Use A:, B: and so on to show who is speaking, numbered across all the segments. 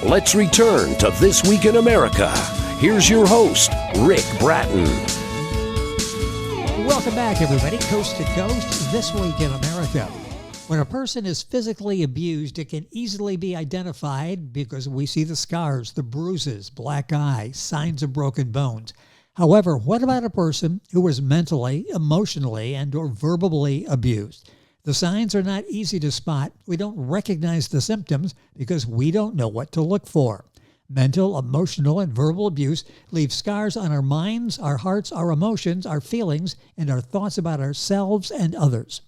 A: Let's return to This Week in America. Here's your host, Rick Bratton.
B: Welcome back, everybody. Coast to Coast, This Week in America. When a person is physically abused, it can easily be identified because we see the scars, the bruises, black eye, signs of broken bones. However, what about a person who was mentally, emotionally, and or verbally abused? The signs are not easy to spot. We don't recognize the symptoms because we don't know what to look for. Mental, emotional, and verbal abuse leave scars on our minds, our hearts, our emotions, our feelings, and our thoughts about ourselves and others.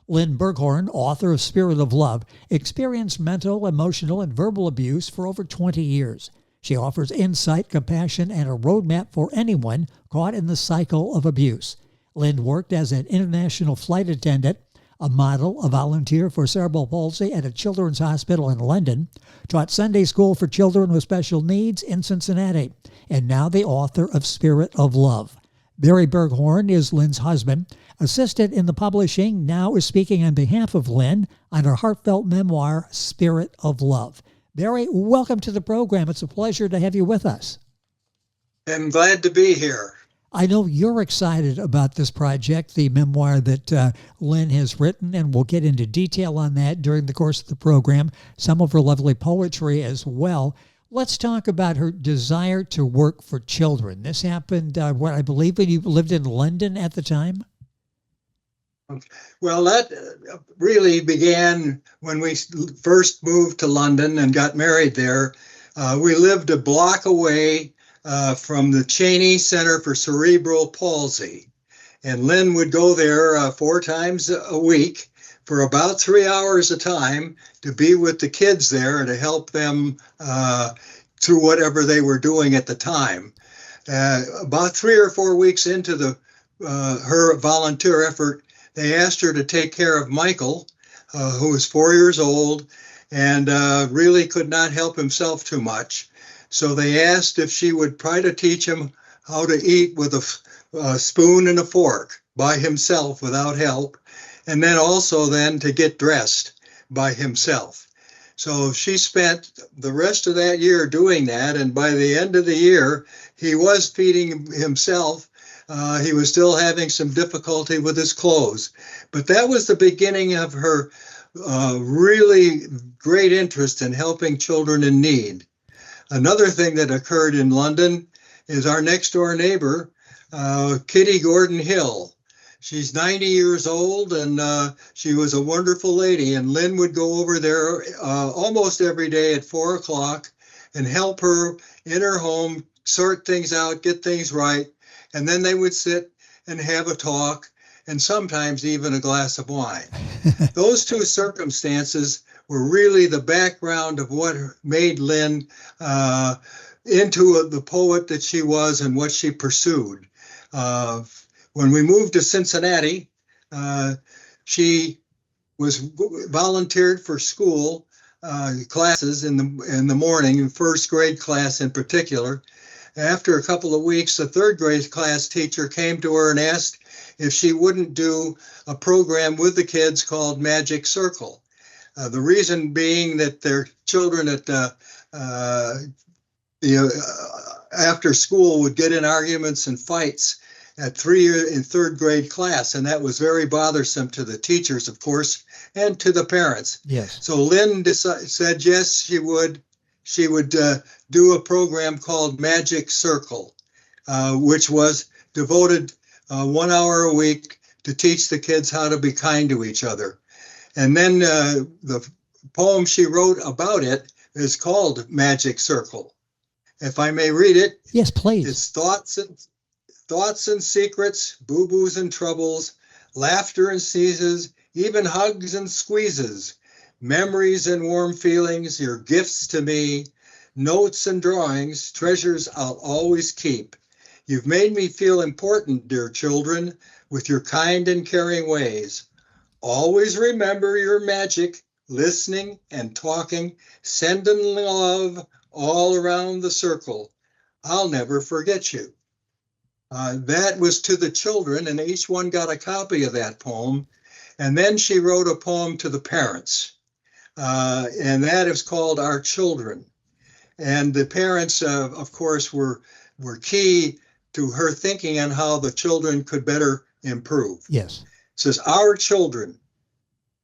B: Lynne Berghorn, author of Spirit of Love, experienced mental, emotional, and verbal abuse for over 20 years. She offers insight, compassion, and a roadmap for anyone caught in the cycle of abuse. Lynne worked as an international flight attendant, a model, a volunteer for cerebral palsy at a children's hospital in London, taught Sunday school for children with special needs in Cincinnati, and now the author of Spirit of Love. Barry Berghorn is Lynne's husband. Assistant in the publishing, now is speaking on behalf of Lynne on her heartfelt memoir, Spirit of Love. Barry, welcome to the program. It's a pleasure to have you with us.
C: I'm glad to be here.
B: I know you're excited about this project, the memoir that Lynne has written, and we'll get into detail on that during the course of the program, some of her lovely poetry as well. Let's talk about her desire to work for children. This happened, I believe, when you lived in London at the time?
C: Well, that really began when we first moved to London and got married there. We lived a block away from the Cheney Center for Cerebral Palsy. And Lynne would go there 4 times a week for about 3 hours a time to be with the kids there and to help them through whatever they were doing at the time. About 3 or 4 weeks into her volunteer effort, they asked her to take care of Michael, who was 4 years old and really could not help himself too much. So they asked if she would try to teach him how to eat with a spoon and a fork by himself without help, and then also then to get dressed by himself. So she spent the rest of that year doing that, and by the end of the year, he was feeding himself. He was still having some difficulty with his clothes. But that was the beginning of her really great interest in helping children in need. Another thing that occurred in London is our next door neighbor, Kitty Gordon Hill. She's 90 years old, and she was a wonderful lady. And Lynne would go over there almost every day at 4 o'clock and help her in her home, sort things out, get things right. And then they would sit and have a talk, and sometimes even a glass of wine. Those two circumstances were really the background of what made Lynne into the poet that she was and what she pursued. When we moved to Cincinnati, she was volunteered for school classes in the morning, first grade class in particular. After a couple of weeks, the third grade class teacher came to her and asked if she wouldn't do a program with the kids called Magic Circle. The reason being that their children at after school would get in arguments and fights in third grade class, and that was very bothersome to the teachers, of course, and to the parents.
B: Yes.
C: So Lynne said yes, she would do a program called Magic Circle, which was devoted 1 hour a week to teach the kids how to be kind to each other. And then the poem she wrote about it is called Magic Circle. If I may read it.
B: Yes, please.
C: It's thoughts and secrets, boo-boos and troubles, laughter and sneezes, even hugs and squeezes, memories and warm feelings, your gifts to me, notes and drawings, treasures I'll always keep. You've made me feel important, dear children, with your kind and caring ways. Always remember your magic, listening and talking, sending love all around the circle. I'll never forget you. That was to the children, and each one got a copy of that poem. And then she wrote a poem to the parents, and that is called Our Children. And the parents, of course, were key to her thinking on how the children could better improve.
B: Yes.
C: It says, our children,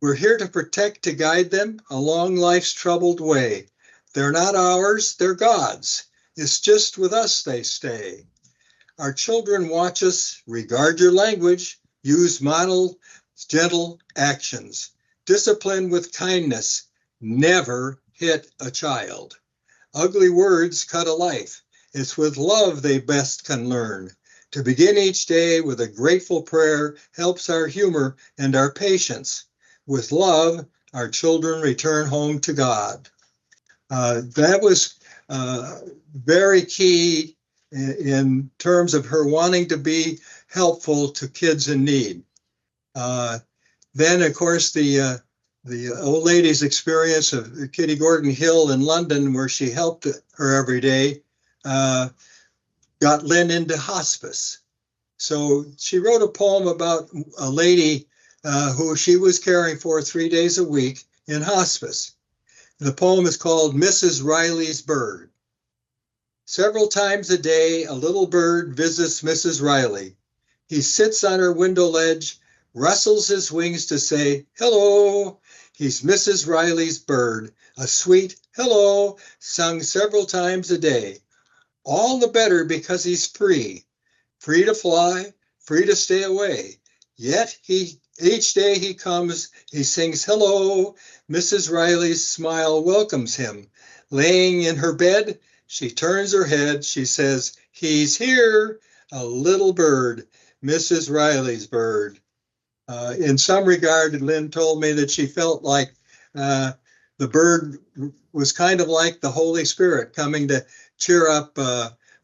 C: we're here to protect, to guide them along life's troubled way. They're not ours, they're God's. It's just with us they stay. Our children watch us, regard your language, use model gentle actions. Discipline with kindness, never hit a child. Ugly words cut a life. It's with love they best can learn. To begin each day with a grateful prayer helps our humor and our patience. With love, our children return home to God. That was very key in terms of her wanting to be helpful to kids in need. Then, of course, the old lady's experience of Kitty Gordon Hill in London, where she helped her every day, got Lynne into hospice. So she wrote a poem about a lady who she was caring for 3 days a week in hospice. The poem is called Mrs. Riley's Bird. Several times a day, a little bird visits Mrs. Riley. He sits on her window ledge, rustles his wings to say, hello. He's Mrs. Riley's bird, a sweet hello sung several times a day. All the better because he's free to fly, free to stay away. Yet each day he comes, he sings hello. Mrs. Riley's smile welcomes him. Laying in her bed, she turns her head. She says, he's here, a little bird, Mrs. Riley's bird. In some regard, Lynne told me that she felt like the bird was kind of like the Holy Spirit coming to cheer up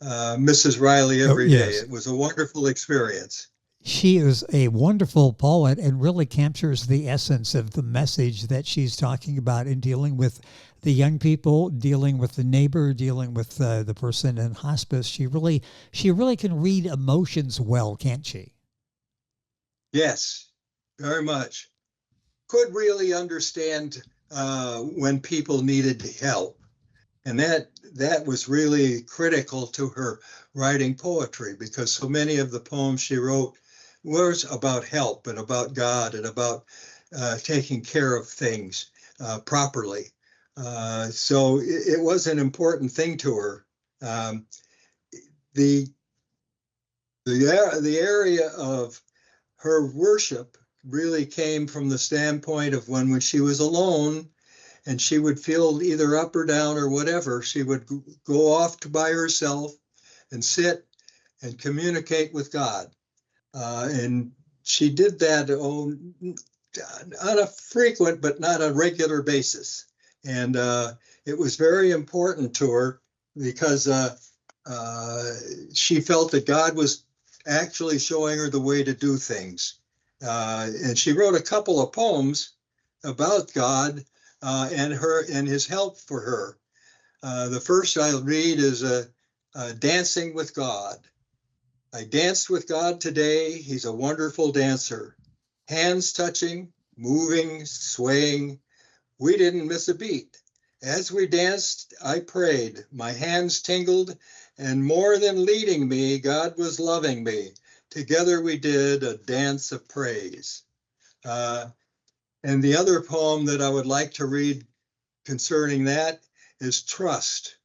C: Mrs. Riley every day. It was a wonderful experience.
B: She is a wonderful poet and really captures the essence of the message that she's talking about in dealing with the young people, dealing with the neighbor, dealing with the person in hospice. She really can read emotions well, can't she?
C: Yes, very much. Could really understand when people needed help. And that was really critical to her writing poetry, because so many of the poems she wrote was about help and about God and about taking care of things properly. So it was an important thing to her. The area of her worship really came from the standpoint of when she was alone and she would feel either up or down or whatever, she would go off by herself and sit and communicate with God. And she did that on a frequent but not a regular basis. And it was very important to her because she felt that God was actually showing her the way to do things. And she wrote a couple of poems about God and his help for her. The first I'll read is Dancing with God. I danced with God today. He's a wonderful dancer. Hands touching, moving, swaying. We didn't miss a beat. As we danced, I prayed. My hands tingled, and more than leading me, God was loving me. Together we did a dance of praise. And the other poem that I would like to read concerning that is Trust.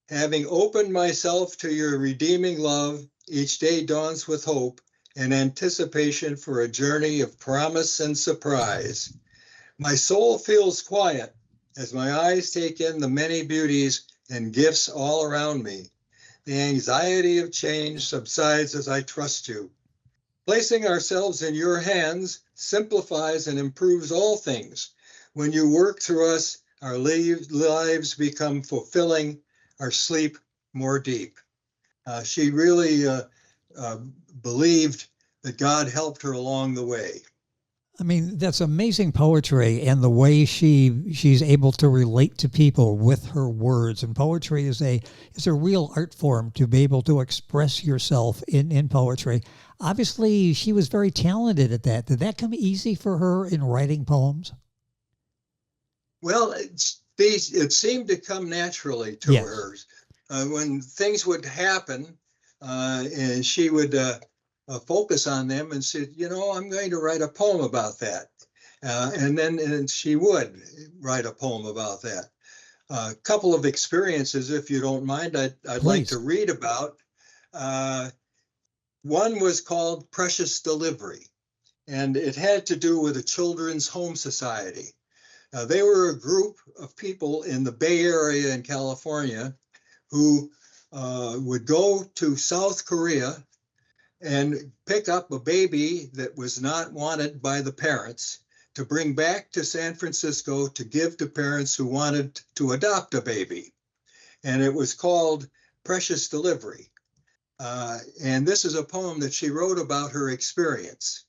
C: Having opened myself to your redeeming love, each day dawns with hope and anticipation for a journey of promise and surprise. My soul feels quiet as my eyes take in the many beauties and gifts all around me. The anxiety of change subsides as I trust you. Placing ourselves in your hands simplifies and improves all things. When you work through us, our lives become fulfilling, our sleep more deep. She really believed that God helped her along the way.
B: I mean, that's amazing poetry, and the way she's able to relate to people with her words. And poetry is a real art form to be able to express yourself in poetry. Obviously, she was very talented at that. Did that come easy for her in writing poems?
C: Well, it seemed to come naturally to
B: Yes.
C: her. When things would happen, and she would focus on them and say, I'm going to write a poem about that. And she would write a poem about that. A couple of experiences, if you don't mind, I'd like to read about. One was called Precious Delivery, and it had to do with a Children's Home Society. They were a group of people in the Bay Area in California who would go to South Korea and pick up a baby that was not wanted by the parents to bring back to San Francisco to give to parents who wanted to adopt a baby. And it was called Precious Delivery. And this is a poem that she wrote about her experience.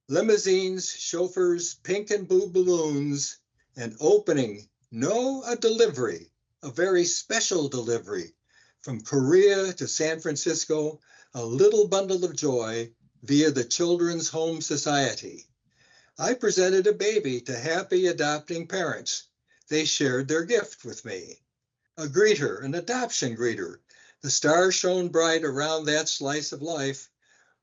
C: Limousines, chauffeurs, pink and blue balloons, an opening, a delivery, a very special delivery from Korea to San Francisco, a little bundle of joy via the Children's Home Society. I presented a baby to happy adopting parents. They shared their gift with me. A greeter, an adoption greeter. The stars shone bright around that slice of life.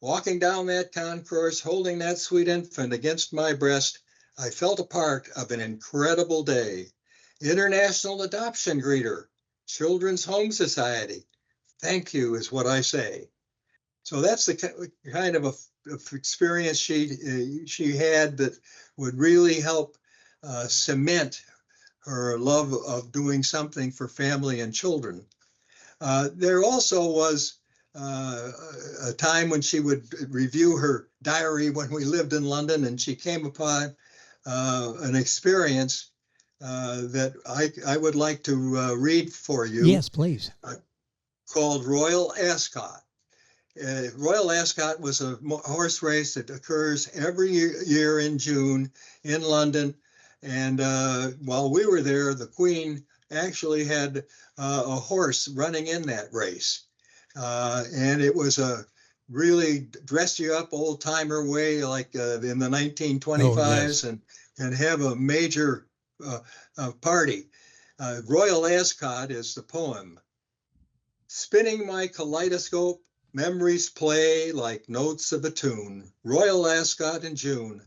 C: Walking down that concourse, holding that sweet infant against my breast, I felt a part of an incredible day. International Adoption Greeter, Children's Home Society. Thank you is what I say. So that's the kind of experience she had that would really help cement her love of doing something for family and children. There also was a time when she would review her diary when we lived in London, and she came upon an experience that I would like to read for you.
B: Yes, please.
C: Called Royal Ascot. Royal Ascot was a horse race that occurs every year in June in London. And while we were there, the Queen actually had a horse running in that race. And it was a really dress you up old timer way, like in the 1925s, and have a major party. Royal Ascot is the poem. Spinning my kaleidoscope, memories play like notes of a tune. Royal Ascot in June.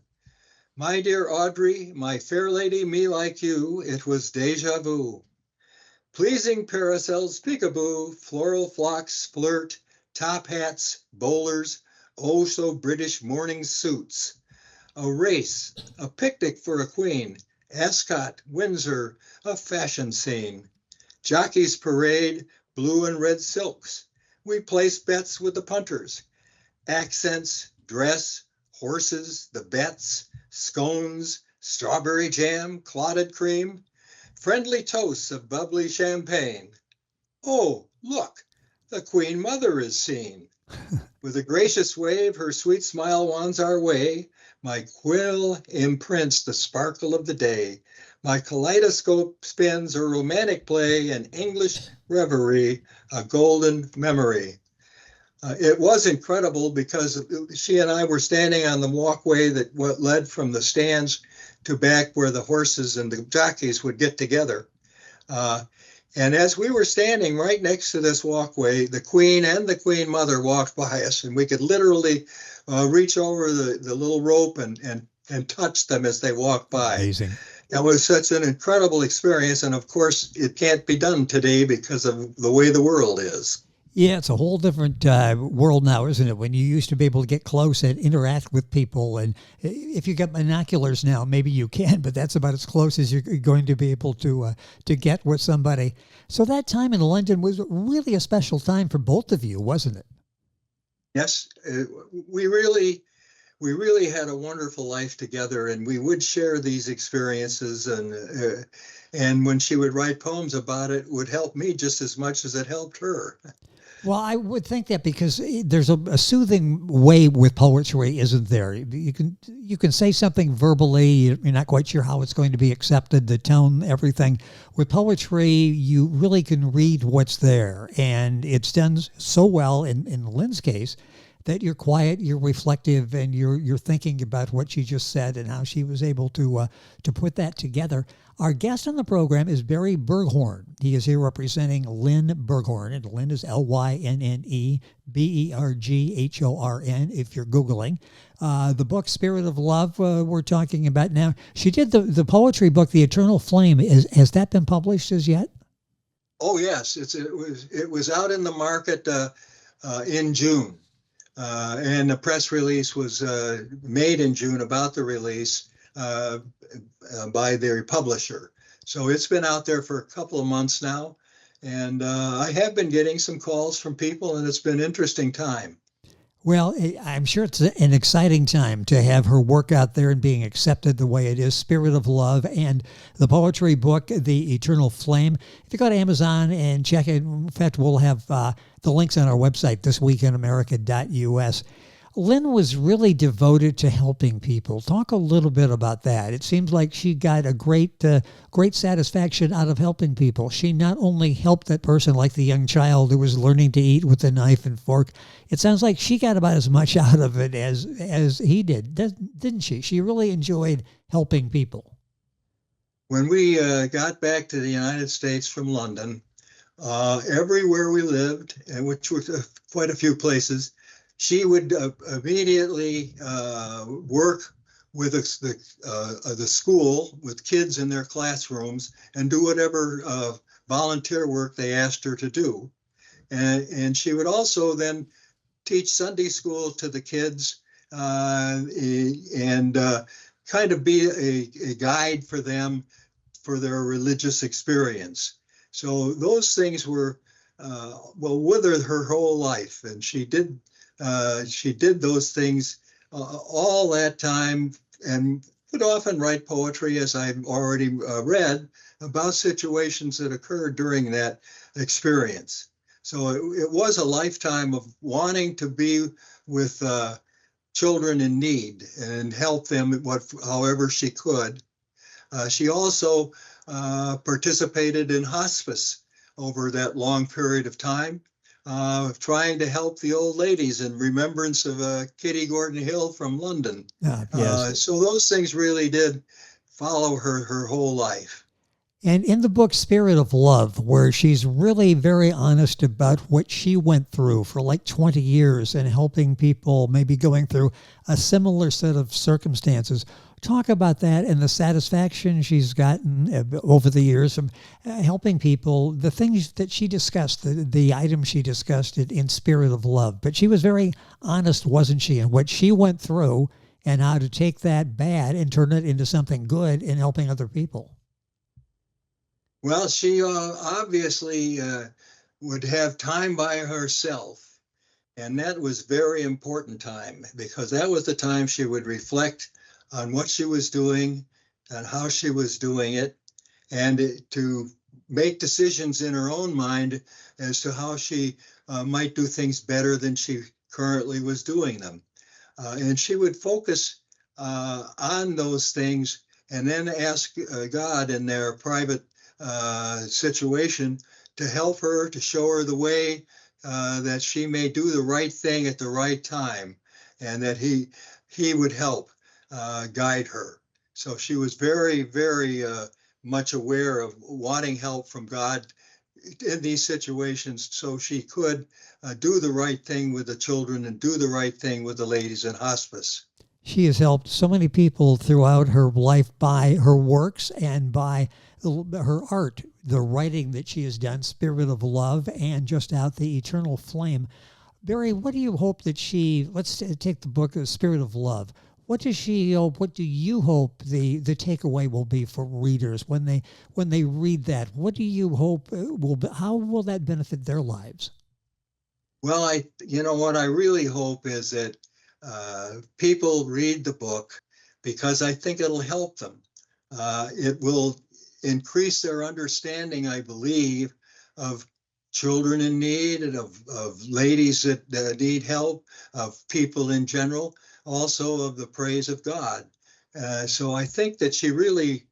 C: My dear Audrey, my fair lady, me like you, it was deja vu. Pleasing parasols, peekaboo, floral flocks, flirt, top hats, bowlers, oh so British morning suits. A race, a picnic for a queen, Ascot, Windsor, a fashion scene. Jockeys parade, blue and red silks. We place bets with the punters. Accents, dress, horses, the bets, scones, strawberry jam, clotted cream, friendly toasts of bubbly champagne. Oh, look, the Queen Mother is seen. With a gracious wave, her sweet smile wands our way. My quill imprints the sparkle of the day. My kaleidoscope spins a romantic play, an English reverie, a golden memory. It was incredible because she and I were standing on the walkway that led from the stands to back where the horses and the jockeys would get together. And as we were standing right next to this walkway, the Queen and the Queen Mother walked by us, and we could literally reach over the little rope and touch them as they walked by.
B: Amazing.
C: That was such an incredible experience. And of course, it can't be done today because of the way the world is.
B: Yeah, it's a whole different world now, isn't it? When you used to be able to get close and interact with people. And if you got binoculars now, maybe you can, but that's about as close as you're going to be able to get with somebody. So that time in London was really a special time for both of you, wasn't it?
C: Yes, we really had a wonderful life together, and we would share these experiences. And when she would write poems about it, would help me just as much as it helped her.
B: Well, I would think that because there's a soothing way with poetry, isn't there? You can say something verbally, you're not quite sure how it's going to be accepted, the tone, everything. With poetry, you really can read what's there, and it's done so well in Lynne's case that you're quiet, you're reflective, and you're thinking about what she just said and how she was able to put that together. Our guest on the program is Barry Berghorn. He is here representing Lynne Berghorn, and Lynne is Lynne Berghorn if you're Googling. The book Spirit of Love we're talking about now. She did the poetry book, The Eternal Flame. Has that been published as yet?
C: Oh, yes. It was out in the market in June. And the press release was made in June about the release by their publisher. So it's been out there for a couple of months now. And I have been getting some calls from people, and it's been an interesting time.
B: Well, I'm sure it's an exciting time to have her work out there and being accepted the way it is. Spirit of Love and the poetry book, The Eternal Flame. If you go to Amazon and check it, in fact, we'll have the links on our website, thisweekinamerica.us. Lynne was really devoted to helping people. Talk a little bit about that. It seems like she got a great satisfaction out of helping people. She not only helped that person, like the young child who was learning to eat with a knife and fork. It sounds like she got about as much out of it as he did, didn't she? She really enjoyed helping people.
C: When we got back to the United States from London, everywhere we lived, and which was quite a few places, she would immediately work with the school, with kids in their classrooms, and do whatever volunteer work they asked her to do. And she would also then teach Sunday school to the kids and kind of be a guide for them for their religious experience. So those things were, with her whole life, and she did those things all that time, and would often write poetry, as I've already read, about situations that occurred during that experience. So it was a lifetime of wanting to be with children in need and help them however she could. She also participated in hospice over that long period of time, trying to help the old ladies in remembrance of Kitty Gordon Hill from London.
B: Yes.
C: So those things really did follow her whole life.
B: And in the book Spirit of Love, where she's really very honest about what she went through for like 20 years and helping people maybe going through a similar set of circumstances, talk about that and the satisfaction she's gotten over the years from helping people, the things that she discussed, the items she discussed in Spirit of Love. But she was very honest, wasn't she, in what she went through and how to take that bad and turn it into something good in helping other people.
C: Well, she obviously would have time by herself, and that was very important time, because that was the time she would reflect on what she was doing and how she was doing it, and to make decisions in her own mind as to how she might do things better than she currently was doing them. And she would focus on those things and then ask God in their private situation to help her, to show her the way that she may do the right thing at the right time, and that he would help guide her. So she was very, very much aware of wanting help from God in these situations, so she could do the right thing with the children and do the right thing with the ladies in hospice.
B: She has helped so many people throughout her life by her works and by her art, the writing that she has done, Spirit of Love, and just out The Eternal Flame. Barry, what do you hope that let's take the book, Spirit of Love. What does she hope, what do you hope the takeaway will be for readers when they read that? What do you hope how will that benefit their lives?
C: Well, what I really hope is that people read the book, because I think it'll help them. It will increase their understanding, I believe, of children in need and of ladies that need help, of people in general, also of the praise of God. So I think that she really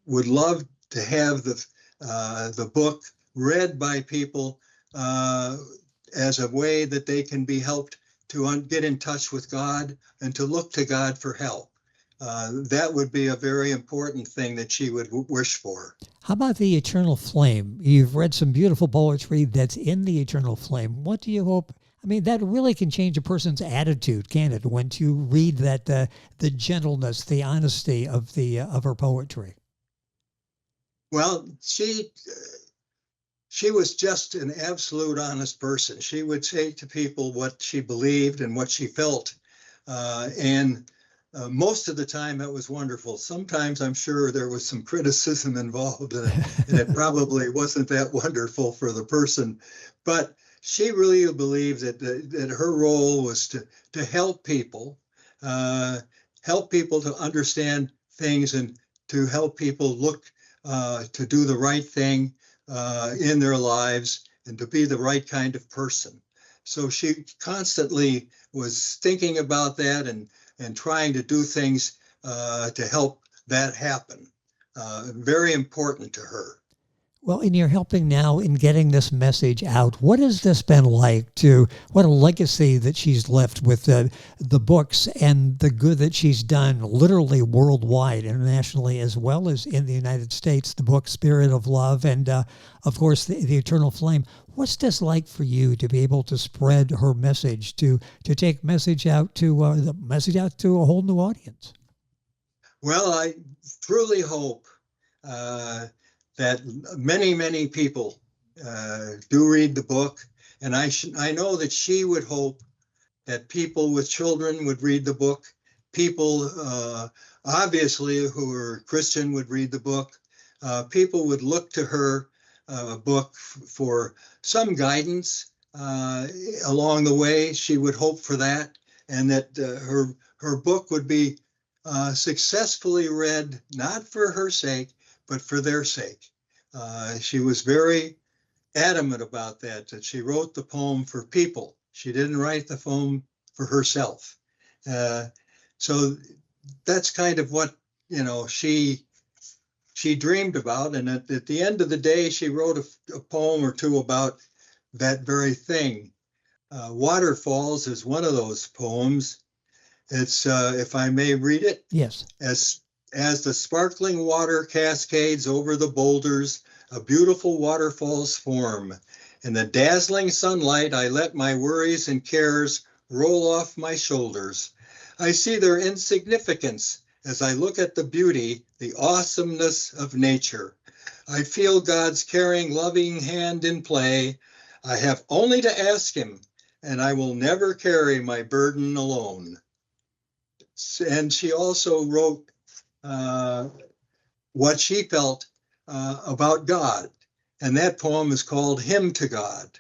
C: would love to have the book read by people as a way that they can be helped to get in touch with God and to look to God for help. that would be a very important thing that she would wish for.
B: How about the eternal flame? You've read some beautiful poetry that's in the eternal flame. What do you hope? I mean, that really can change a person's attitude, can't it? When you read that, the gentleness, the honesty of her poetry.
C: Well, she was just an absolute honest person. She would say to people what she believed and what she felt, and most of the time it was wonderful. Sometimes I'm sure there was some criticism involved, and it probably wasn't that wonderful for the person, but she really believed that her role was to help people to understand things and to help people look to do the right thing in their lives and to be the right kind of person. So she constantly was thinking about that and trying to do things to help that happen. Very important to her.
B: Well, and you're helping now in getting this message out. What has this been like what a legacy that she's left with the books and the good that she's done literally worldwide, internationally, as well as in the United States, the book Spirit of Love and, of course, the Eternal Flame. What's this like for you to be able to spread her message, to take message out to the message out to a whole new audience?
C: Well, I truly hope that many, many people do read the book. And I know that she would hope that people with children would read the book. People, obviously, who are Christian would read the book. People would look to her book for some guidance along the way. She would hope for that, and that her book would be successfully read, not for her sake, but for their sake. She was very adamant about that she wrote the poem for people. She didn't write the poem for herself. So that's kind of what, she dreamed about. And at the end of the day, she wrote a poem or two about that very thing. Waterfalls is one of those poems. It's, if I may read it.
B: Yes.
C: As the sparkling water cascades over the boulders, a beautiful waterfalls form. In the dazzling sunlight, I let my worries and cares roll off my shoulders. I see their insignificance as I look at the beauty, the awesomeness of nature. I feel God's caring, loving hand in play. I have only to ask him, and I will never carry my burden alone. And she also wrote what she felt about God. And that poem is called Hymn to God.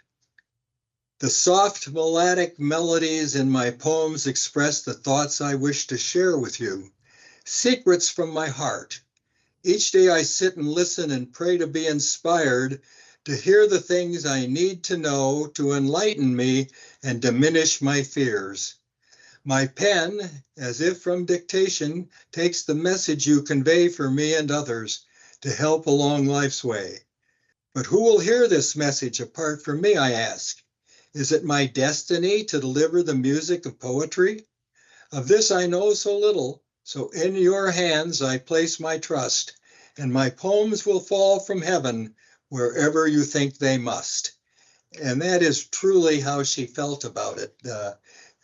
C: The soft melodic melodies in my poems express the thoughts I wish to share with you, secrets from my heart. Each day I sit and listen and pray to be inspired to hear the things I need to know to enlighten me and diminish my fears. My pen, as if from dictation, takes the message you convey for me and others to help along life's way. But who will hear this message apart from me, I ask? Is it my destiny to deliver the music of poetry? Of this I know so little, so in your hands I place my trust, and my poems will fall from heaven wherever you think they must. And that is truly how she felt about it.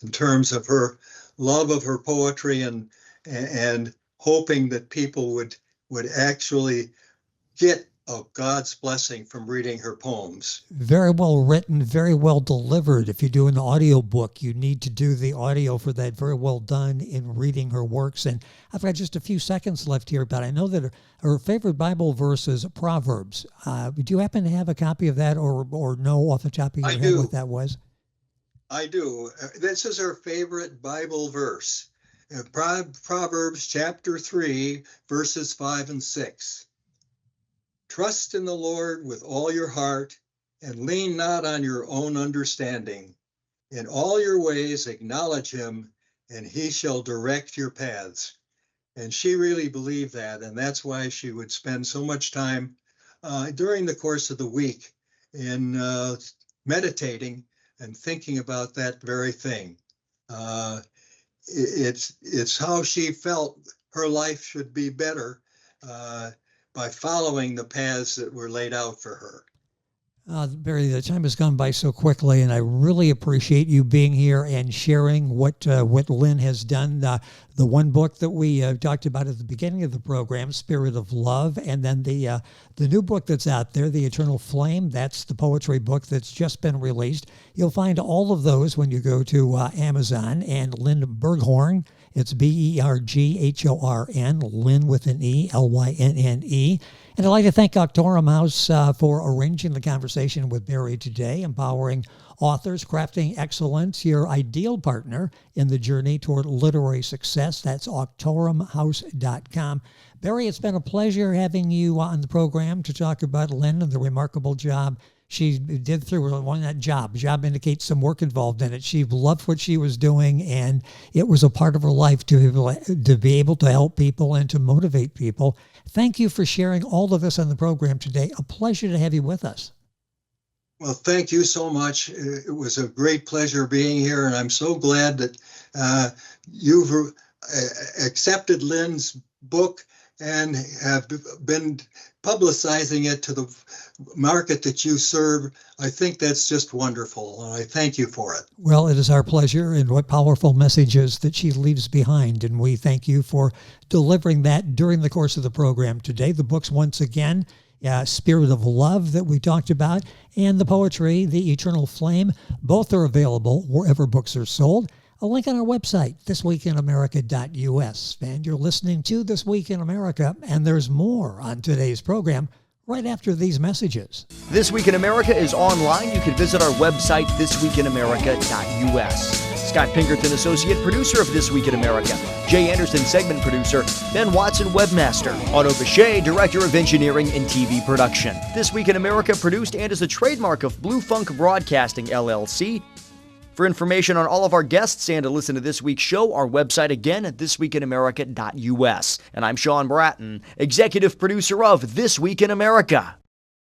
C: In terms of her love of her poetry and hoping that people would actually get God's blessing from reading her poems.
B: Very well written, very well delivered. If you do an audio book, you need to do the audio for that. Very well done in reading her works. And I've got just a few seconds left here, but I know that her favorite Bible verse is Proverbs. Do you happen to have a copy of that or know off the top of your head what that was?
C: I do. This is her favorite Bible verse. Proverbs chapter 3, verses 5 and 6. Trust in the Lord with all your heart and lean not on your own understanding. In all your ways acknowledge him, and he shall direct your paths. And she really believed that, and that's why she would spend so much time during the course of the week in meditating and thinking about that very thing. It's how she felt her life should be better by following the paths that were laid out for her.
B: Barry, the time has gone by so quickly, and I really appreciate you being here and sharing what Lynne has done. The one book that we talked about at the beginning of the program, Spirit of Love, and then the new book that's out there, The Eternal Flame. That's the poetry book that's just been released. You'll find all of those when you go to Amazon. And Lynne Berghorn, it's Berghorn, Lynne with an E, Lynne. And I'd like to thank Octorum House for arranging the conversation with Barry today, empowering authors, crafting excellence, your ideal partner in the journey toward literary success. That's octorumhouse.com. Barry, it's been a pleasure having you on the program to talk about Lynne and the remarkable job she did through that job. Job indicates some work involved in it. She loved what she was doing, and it was a part of her life to be able to help people and to motivate people. Thank you for sharing all of this on the program today. A pleasure to have you with us.
C: Well, thank you so much. It was a great pleasure being here, and I'm so glad that you've accepted Lynne's book and have been publicizing it to the market that you serve. I think that's just wonderful, and I thank you for it.
B: Well, it is our pleasure, and what powerful messages that she leaves behind, and we thank you for delivering that during the course of the program today. The books, once again, Spirit of Love that we talked about, and the poetry, The Eternal Flame, both are available wherever books are sold. A link on our website, thisweekinamerica.us. And you're listening to This Week in America, and there's more on today's program right after these messages.
D: This Week in America is online. You can visit our website, thisweekinamerica.us. Scott Pinkerton, Associate Producer of This Week in America. Jay Anderson, Segment Producer. Ben Watson, Webmaster. Otto Bechet, Director of Engineering and TV Production. This Week in America produced and is a trademark of Blue Funk Broadcasting, LLC. For information on all of our guests and to listen to this week's show, our website again at thisweekinamerica.us. And I'm Sean Bratton, Executive Producer of This Week in America.